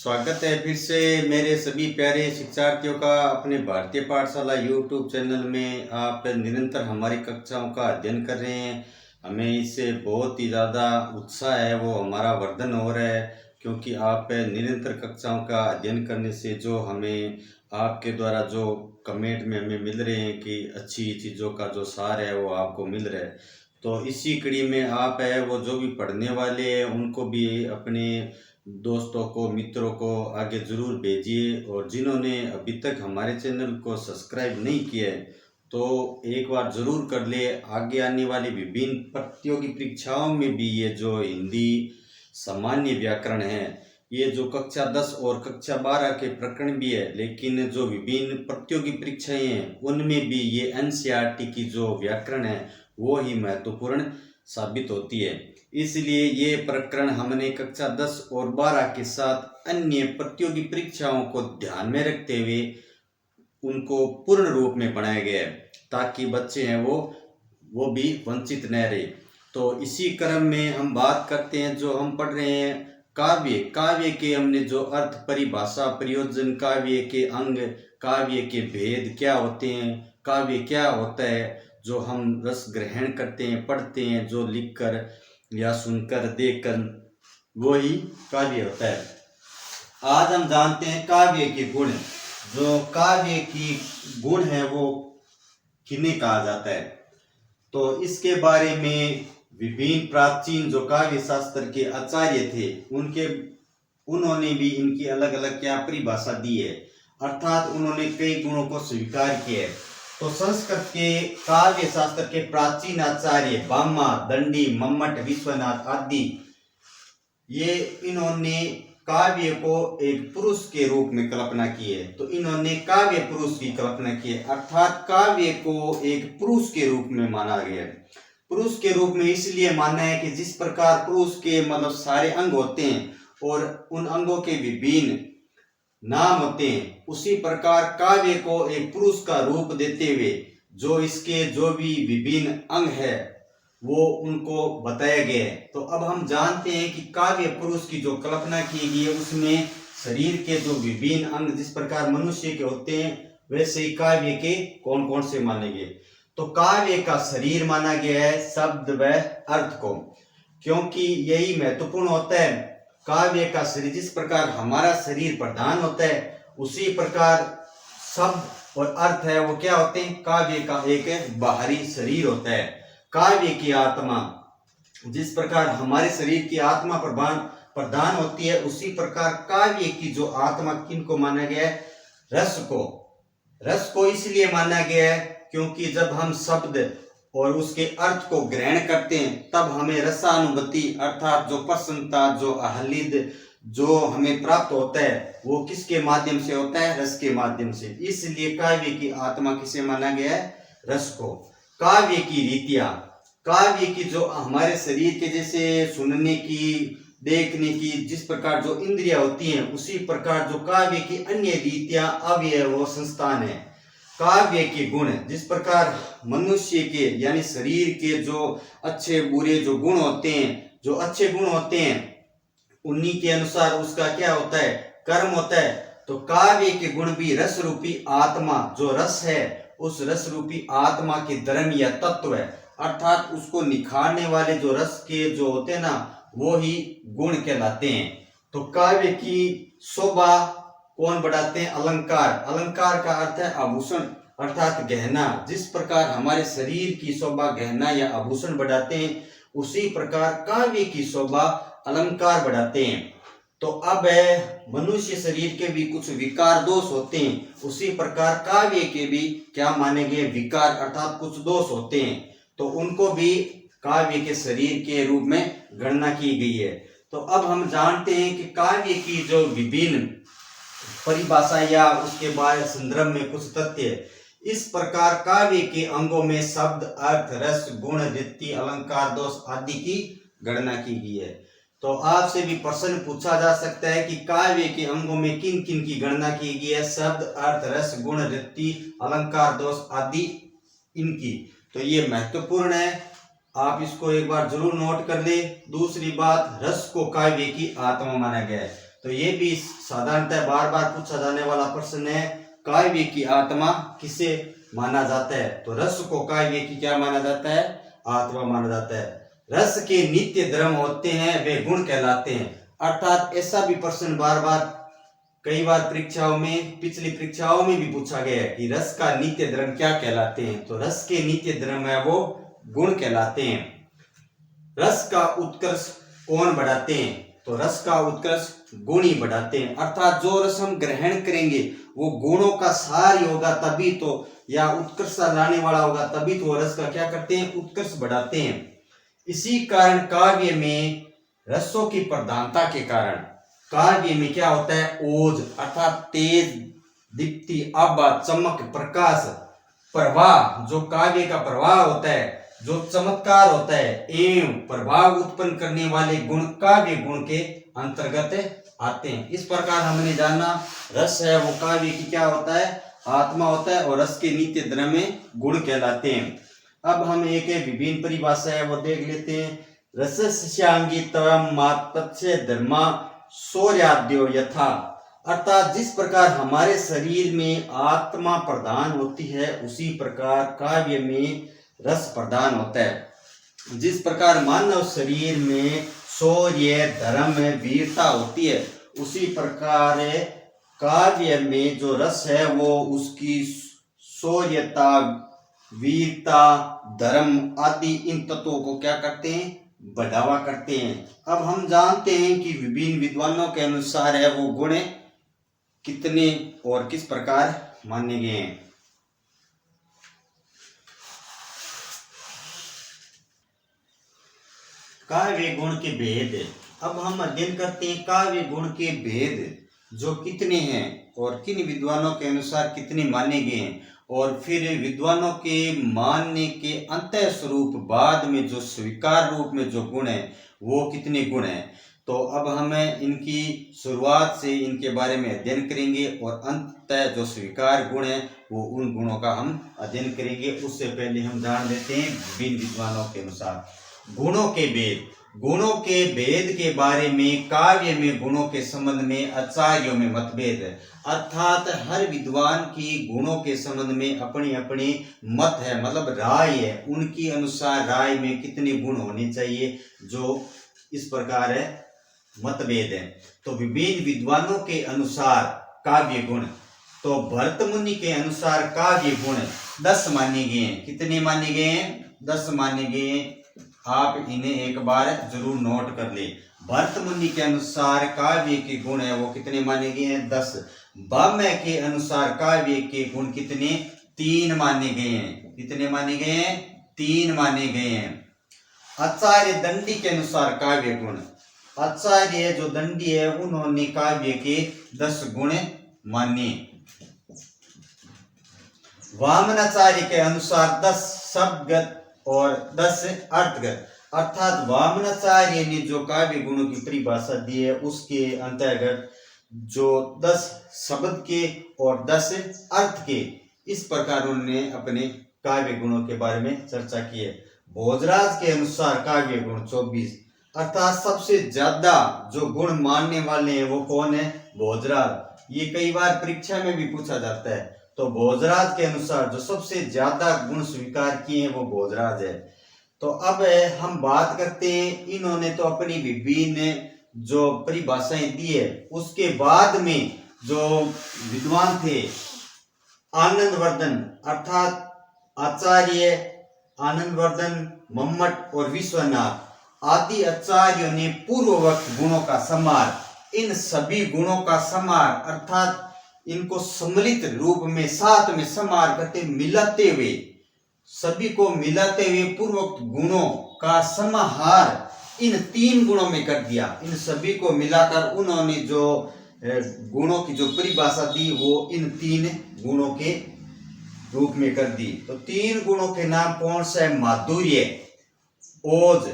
स्वागत है फिर से मेरे सभी प्यारे शिक्षार्थियों का अपने भारतीय पाठशाला यूट्यूब चैनल में। आप निरंतर हमारी कक्षाओं का अध्ययन कर रहे हैं। हमें इससे बहुत ही ज़्यादा उत्साह है, वो हमारा वर्धन हो रहा है, क्योंकि आप निरंतर कक्षाओं का अध्ययन करने से जो हमें आपके द्वारा जो कमेंट में हमें मिल रहे हैं कि अच्छी चीज़ों का जो सार है वो आपको मिल रहा है। तो इसी कड़ी में आप है वो जो भी पढ़ने वाले हैं उनको भी अपने दोस्तों को, मित्रों को आगे ज़रूर भेजिए। और जिन्होंने अभी तक हमारे चैनल को सब्सक्राइब नहीं किया है तो एक बार ज़रूर कर ले। आगे आने वाली विभिन्न प्रतियोगी परीक्षाओं में भी ये जो हिंदी सामान्य व्याकरण है, ये जो कक्षा 10 और कक्षा 12 के प्रकरण भी है, लेकिन जो विभिन्न प्रतियोगी परीक्षाएं हैं उनमें भी ये एनसीईआरटी की जो व्याकरण है वो ही महत्वपूर्ण साबित होती है। इसलिए ये प्रकरण हमने कक्षा 10 और 12 के साथ अन्य प्रतियोगी परीक्षाओं को ध्यान में रखते हुए उनको पूर्ण रूप में बनाया गया है, ताकि बच्चे हैं वो भी वंचित न रहे। तो इसी क्रम में हम बात करते हैं, जो हम पढ़ रहे हैं काव्य। काव्य के हमने जो अर्थ, परिभाषा, प्रयोजन, काव्य के अंग, काव्य के भेद क्या होते हैं, काव्य क्या होता है, जो हम रस ग्रहण करते हैं, पढ़ते हैं, जो लिखकर या सुनकर देखकर, वो ही काव्य होता है। आज हम जानते हैं काव्य के गुण। जो काव्य की गुण है वो किन्हें कहा जाता है, तो इसके बारे में विभिन्न प्राचीन जो काव्य शास्त्र के आचार्य थे उन्होंने भी इनकी अलग अलग क्या परिभाषा दी है, अर्थात उन्होंने कई गुणों को स्वीकार किया है। तो संस्कृत के काव्य शास्त्र के प्राचीन आचार्य भामा, दंडी, मम्मट, विश्वनाथ आदि, ये इन्होंने काव्य को एक पुरुष के रूप में कल्पना की है। तो इन्होंने काव्य पुरुष की कल्पना की है, अर्थात काव्य को एक पुरुष के रूप में माना गया है। पुरुष के रूप में इसलिए मानना है कि जिस प्रकार पुरुष के मतलब सारे अंग होते हैं और उन अंगों के विभिन्न नाम होते हैं, उसी प्रकार काव्य को एक पुरुष का रूप देते हुए जो इसके जो भी विभिन्न अंग है वो उनको बताया गया है। तो अब हम जानते हैं कि काव्य पुरुष की जो कल्पना की गई है उसमें शरीर के जो विभिन्न अंग जिस प्रकार मनुष्य के होते हैं वैसे ही काव्य के कौन कौन से माने गए। तो काव्य का शरीर माना गया है शब्द व अर्थ को, क्योंकि यही महत्वपूर्ण होता है। काव्य का शरीर, जिस प्रकार हमारा शरीर प्रधान होता है उसी प्रकार शब्द और अर्थ है वो क्या होते हैं, काव्य का एक बाहरी शरीर होता है। काव्य की आत्मा, जिस प्रकार हमारे शरीर की आत्मा प्रधान होती है उसी प्रकार काव्य की जो आत्मा किनको माना गया है, रस को। रस को इसलिए माना गया है क्योंकि जब हम शब्द और उसके अर्थ को ग्रहण करते हैं तब हमें रसानुभूति अर्थात जो प्रसन्नता, जो आह्लाद जो हमें प्राप्त होता है वो किसके माध्यम से होता है, रस के माध्यम से। इसलिए काव्य की आत्मा किसे माना गया है, रस को। काव्य की रीतियां, काव्य की जो हमारे शरीर के जैसे सुनने की, देखने की जिस प्रकार जो इंद्रियां होती हैं उसी प्रकार जो काव्य की अन्य रीतियां, अवयव, संस्थान है। काव्य के गुण, जिस प्रकार मनुष्य के यानी शरीर के जो अच्छे बुरे जो गुण होते हैं, जो अच्छे गुण होते हैं उन्हीं के अनुसार उसका क्या होता है, कर्म होता है। तो काव्य के गुण भी रस रूपी आत्मा, जो रस है उस रस रूपी आत्मा के धर्म या तत्व है, अर्थात उसको निखारने वाले जो रस के जो होते हैं ना वो ही गुण कहलाते हैं। तो काव्य की शोभा कौन बढ़ाते हैं, अलंकार। अलंकार का अर्थ है आभूषण अर्थात गहना। जिस प्रकार हमारे शरीर की शोभा गहना या आभूषण बढ़ाते हैं उसी प्रकार काव्य की शोभा अलंकार बढ़ाते हैं। तो अब है मनुष्य शरीर के भी कुछ विकार दोष होते हैं, उसी प्रकार काव्य के भी क्या माने गए, विकार अर्थात कुछ दोष होते हैं, तो उनको भी काव्य के शरीर के रूप में गणना की गई है। तो अब हम जानते हैं कि काव्य की जो विभिन्न परिभाषा या उसके बाद संदर्भ में कुछ तथ्य। इस प्रकार काव्य के अंगों में शब्द, अर्थ, रस, गुण, रीति, अलंकार, दोष आदि की गणना की गई है। तो आपसे भी प्रश्न पूछा जा सकता है कि काव्य के अंगों में किन किन की गणना की गई है, शब्द, अर्थ, रस, गुण, रीति, अलंकार, दोष आदि इनकी। तो ये महत्वपूर्ण है, आप इसको एक बार जरूर नोट कर ले। दूसरी बात, रस को काव्य की आत्मा माना गया है। तो ये भी साधारणतः बार बार पूछा जाने वाला प्रश्न है, काव्य की आत्मा किसे माना जाता है? तो रस को काव्य की क्या माना जाता है? आत्मा माना जाता है। रस के नित्य धर्म होते हैं वे गुण कहलाते हैं। अर्थात ऐसा भी प्रश्न बार बार कई बार परीक्षाओं में, पिछली परीक्षाओं में भी पूछा गया है कि रस का नित्य धर्म क्या कहलाते हैं? तो रस के नित्य धर्म है वो गुण कहलाते हैं। रस का उत्कर्ष कौन बढ़ाते हैं? तो रस का उत्कर्ष गुण ही बढ़ाते हैं। अर्थात जो रस हम ग्रहण करेंगे वो गुणों का सार ही होगा, तभी तो, या उत्कर्ष लाने वाला होगा, तभी तो रस का क्या करते हैं? उत्कर्ष बढ़ाते हैं। इसी कारण काव्य में रसों की प्रधानता के कारण काव्य में क्या होता है? ओज अर्थात तेज, दीप्ति, आभा, चमक, प्रकाश, प्रवाह, जो काव्य का प्रवाह होता है, जो चमत्कार होता है एवं प्रभाव उत्पन्न करने वाले गुण काव्य गुण के अंतर्गत आते हैं। इस प्रकार हमने जाना रस है वो काव्य की क्या होता है? आत्मा होता है, और रस के नित्य धर्म में गुण कहलाते हैं। अब हम एक विभिन्न परिभाषा है वो देख लेते हैं। रसस्यांगितवम मात्पत्स्य धर्मा शौर्याद्यो यथा, अर्थात जिस प्रकार हमारे शरीर में आत्मा प्रधान होती है उसी प्रकार काव्य में रस प्रधान होता है। जिस प्रकार मानव शरीर में शौर्य, धर्म, वीरता होती है उसी प्रकार काव्य में जो रस है वो उसकी शौर्यता, वीरता, धर्म आदि इन तत्वों को क्या करते हैं? बढ़ावा करते हैं। अब हम जानते हैं कि विभिन्न विद्वानों के अनुसार है वो गुण कितने और किस प्रकार माने गए हैं। काव्य गुण के भेद। अब हम अध्ययन करते हैं काव्य गुण के भेद जो कितने हैं और किन विद्वानों के अनुसार कितने माने गए हैं, और फिर विद्वानों के मानने के अंतः स्वरूप बाद में जो स्वीकार रूप में जो गुण है वो कितने गुण हैं। तो अब हमें इनकी शुरुआत से इनके बारे में अध्ययन करेंगे और अंततः जो स्वीकार गुण है वो उन गुणों का हम अध्ययन करेंगे। उससे पहले हम जान लेते हैं विभिन्न विद्वानों के अनुसार गुणों के भेद। गुणों के भेद के बारे में काव्य में गुणों के संबंध में आचार्यों में मतभेद है। अर्थात हर विद्वान की गुणों के संबंध में अपनी अपनी मत है, मतलब राय है। उनकी अनुसार राय में कितने गुण होने चाहिए, जो इस प्रकार है मतभेद है। तो विभिन्न विद्वानों के अनुसार काव्य गुण, तो भरत मुनि के अनुसार काव्य गुण 10 माने गए हैं। कितने माने गए हैं? 10 माने गए हैं। आप इन्हें एक बार जरूर नोट कर ले। भरत मुनि के अनुसार काव्य के गुण है वो कितने माने गए हैं? 10। भामह के अनुसार काव्य के गुण कितने? 3 माने गए हैं। कितने माने गए हैं? 3 माने गए हैं। आचार्य दंडी के अनुसार काव्य गुण, आचार्य जो दंडी है उन्होंने काव्य के 10 गुण माने। वामनाचार्य के अनुसार 10 शब्दगत और 10 अर्थगत, अर्थात वामनाचार्य ने जो काव्य गुणों की परिभाषा दी है उसके अंतर्गत जो 10 शब्द के और 10 अर्थ के, इस प्रकार उन्होंने अपने काव्य गुणों के बारे में चर्चा की है। भोजराज के अनुसार काव्य गुण 24, अर्थात सबसे ज्यादा जो गुण मानने वाले हैं वो कौन है? भोजराज। ये कई बार परीक्षा में भी पूछा जाता है। तो भोजराज के अनुसार जो सबसे ज्यादा गुण स्वीकार किए हैं वो भोजराज है। तो अब हम बात करते हैं, इन्होंने तो अपनी विभिन्न जो परिभाषाएं दी है, उसके बाद में जो विद्वान थे आनंदवर्धन, अर्थात आचार्य आनंदवर्धन, मम्मट और विश्वनाथ आदि आचार्यों ने पूर्ववत गुणों का समार, इन सभी गुणों का समार अर्थात इनको सम्मिलित रूप में साथ में समार करते मिलाते हुए, सभी को मिलाते हुए पूर्वोक्त गुणों का समाहार इन 3 गुणों में कर दिया। इन सभी को मिलाकर उन्होंने जो गुणों की जो परिभाषा दी वो इन 3 गुणों के रूप में कर दी। तो 3 गुणों के नाम कौन सा है? माधुर्य, ओज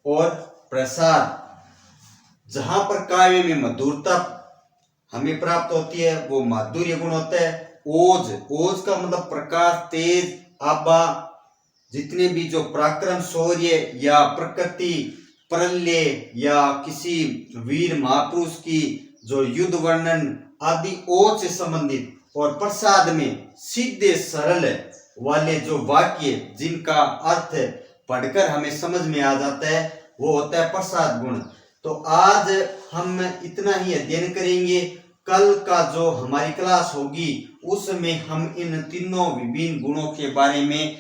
और प्रसाद। जहां पर काव्य में मधुरता हमें प्राप्त होती है वो माधुर्य गुण होता है। ओज, ओज का मतलब प्रकाश, तेज, आभा, जितने भी जो पराक्रम, शौर्य या प्रकृति, प्रलय या किसी वीर महापुरुष की जो युद्ध वर्णन आदि ओज से संबंधित और प्रसाद में सीधे सरल वाले जो वाक्य जिनका अर्थ पढ़कर हमें समझ में आ जाता है वो होता है प्रसाद गुण। तो आज हम इतना ही अध्ययन करेंगे। कल का जो हमारी क्लास होगी उसमें हम इन तीनों विभिन्न गुणों के बारे में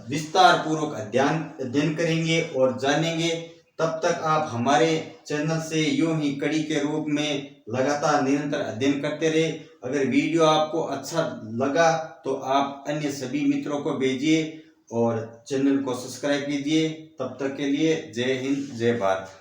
विस्तार पूर्वक अध्ययन करेंगे और जानेंगे। तब तक आप हमारे चैनल से यूं ही कड़ी के रूप में लगातार निरंतर अध्ययन करते रहे। अगर वीडियो आपको अच्छा लगा तो आप अन्य सभी मित्रों को भेजिए और चैनल को सब्सक्राइब कीजिए। तब तक के लिए जय हिंद, जय भारत।